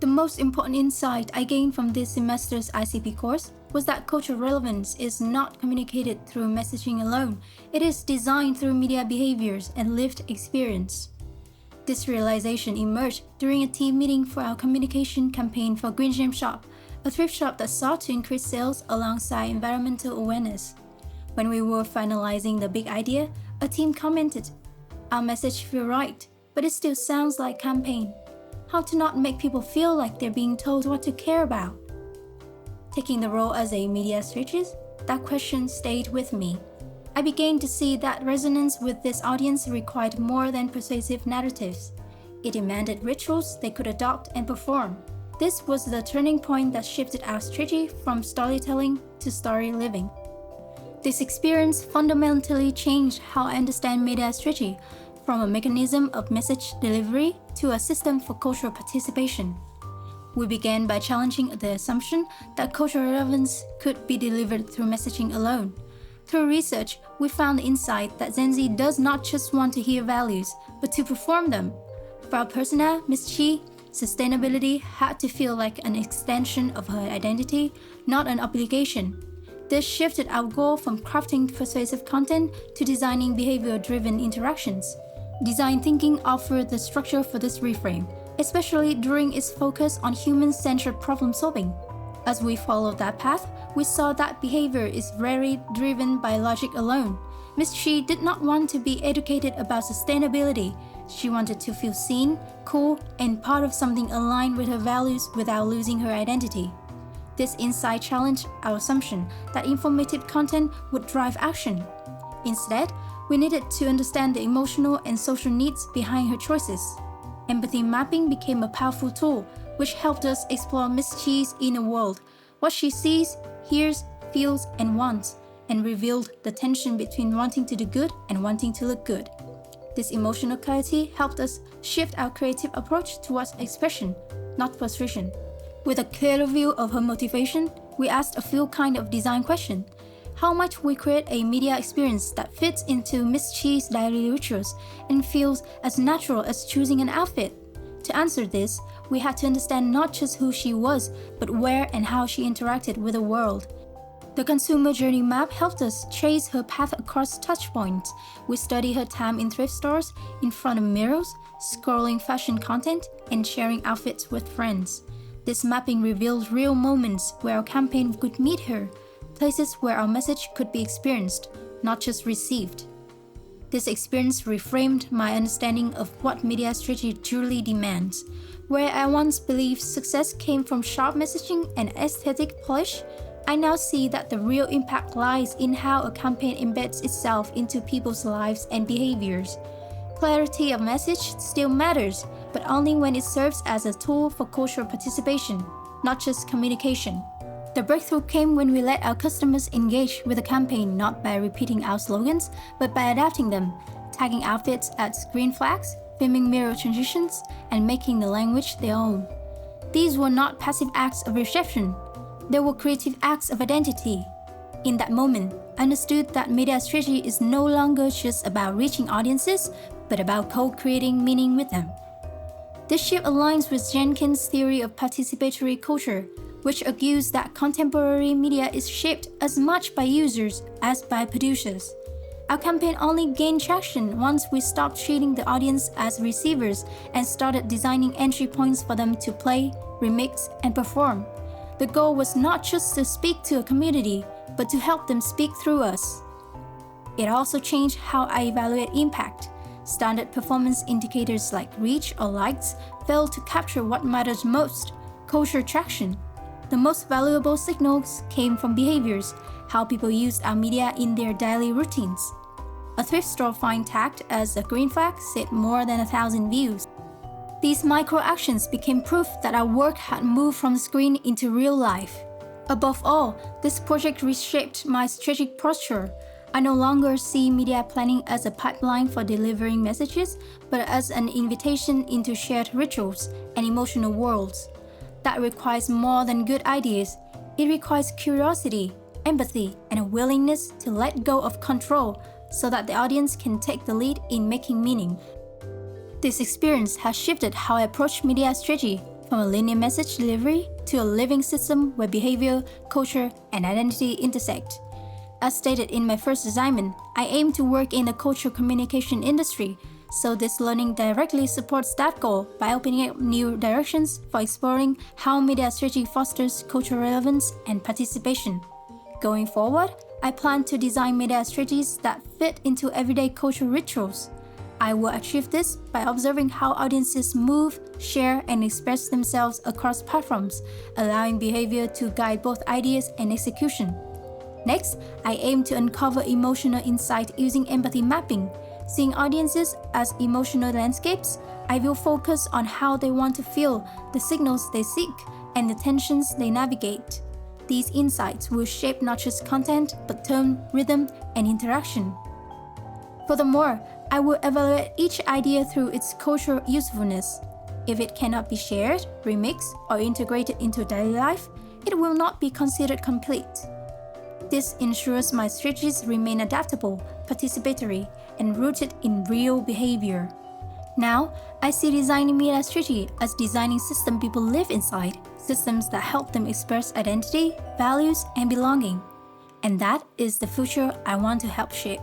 The most important insight I gained from this semester's ICP course was that cultural relevance is not communicated through messaging alone. It is designed through media behaviors and lived experience. This realization emerged during a team meeting for our communication campaign for Green Gem Shop, a thrift shop that sought to increase sales alongside environmental awareness. When we were finalizing the big idea, a team commented, "Our message feels right, but it still sounds like campaign. How to not make people feel like they're being told what to care about?" Taking the role as a media strategist, that question stayed with me. I began to see that resonance with this audience required more than persuasive narratives. It demanded rituals they could adopt and perform. This was the turning point that shifted our strategy from storytelling to story living. This experience fundamentally changed how I understand media strategy, from a mechanism of message delivery to a system for cultural participation. We began by challenging the assumption that cultural relevance could be delivered through messaging alone. Through research, we found the insight that Gen Z does not just want to hear values, but to perform them. For our persona, Ms. Chi, sustainability had to feel like an extension of her identity, not an obligation. This shifted our goal from crafting persuasive content to designing behavior-driven interactions. Design thinking offered the structure for this reframe, especially during its focus on human-centered problem-solving. As we followed that path, we saw that behavior is rarely driven by logic alone. Ms. Chi did not want to be educated about sustainability. She wanted to feel seen, cool, and part of something aligned with her values without losing her identity. This insight challenged our assumption that informative content would drive action. Instead, we needed to understand the emotional and social needs behind her choices. Empathy mapping became a powerful tool, which helped us explore Ms. Chi's inner world, what she sees, hears, feels, and wants, and revealed the tension between wanting to do good and wanting to look good. This emotional clarity helped us shift our creative approach towards expression, not persuasion. With a clearer view of her motivation, we asked a few kind of design questions. How might we create a media experience that fits into Ms. Chi's daily rituals and feels as natural as choosing an outfit? To answer this, we had to understand not just who she was, but where and how she interacted with the world. The consumer journey map helped us trace her path across touchpoints. We studied her time in thrift stores, in front of mirrors, scrolling fashion content, and sharing outfits with friends. This mapping revealed real moments where our campaign could meet her, places where our message could be experienced, not just received. This experience reframed my understanding of what media strategy truly demands. Where I once believed success came from sharp messaging and aesthetic polish, I now see that the real impact lies in how a campaign embeds itself into people's lives and behaviors. Clarity of message still matters, but only when it serves as a tool for cultural participation, not just communication. The breakthrough came when we let our customers engage with the campaign not by repeating our slogans, but by adapting them, tagging outfits as green flags, filming mirror transitions, and making the language their own. These were not passive acts of reception, they were creative acts of identity. In that moment, I understood that media strategy is no longer just about reaching audiences, but about co-creating meaning with them. This shift aligns with Jenkins' theory of participatory culture, which argues that contemporary media is shaped as much by users as by producers. Our campaign only gained traction once we stopped treating the audience as receivers and started designing entry points for them to play, remix, and perform. The goal was not just to speak to a community, but to help them speak through us. It also changed how I evaluate impact. Standard performance indicators like reach or likes failed to capture what matters most, culture traction. The most valuable signals came from behaviors, how people used our media in their daily routines. A thrift store find tagged as a green flag said more than 1,000 views. These micro-actions became proof that our work had moved from the screen into real life. Above all, this project reshaped my strategic posture. I no longer see media planning as a pipeline for delivering messages, but as an invitation into shared rituals and emotional worlds. That requires more than good ideas. It requires curiosity, empathy, and a willingness to let go of control so that the audience can take the lead in making meaning. This experience has shifted how I approach media strategy from a linear message delivery to a living system where behavior, culture, and identity intersect. As stated in my first assignment, I aim to work in the cultural communication industry, so this learning directly supports that goal by opening up new directions for exploring how media strategy fosters cultural relevance and participation. Going forward, I plan to design media strategies that fit into everyday cultural rituals. I will achieve this by observing how audiences move, share, and express themselves across platforms, allowing behavior to guide both ideas and execution. Next, I aim to uncover emotional insight using empathy mapping. Seeing audiences as emotional landscapes, I will focus on how they want to feel, the signals they seek, and the tensions they navigate. These insights will shape not just content, but tone, rhythm, and interaction. Furthermore, I will evaluate each idea through its cultural usefulness. If it cannot be shared, remixed, or integrated into daily life, it will not be considered complete. This ensures my strategies remain adaptable, participatory, and rooted in real behavior. Now, I see designing media strategy as designing systems people live inside, systems that help them express identity, values, and belonging. And that is the future I want to help shape.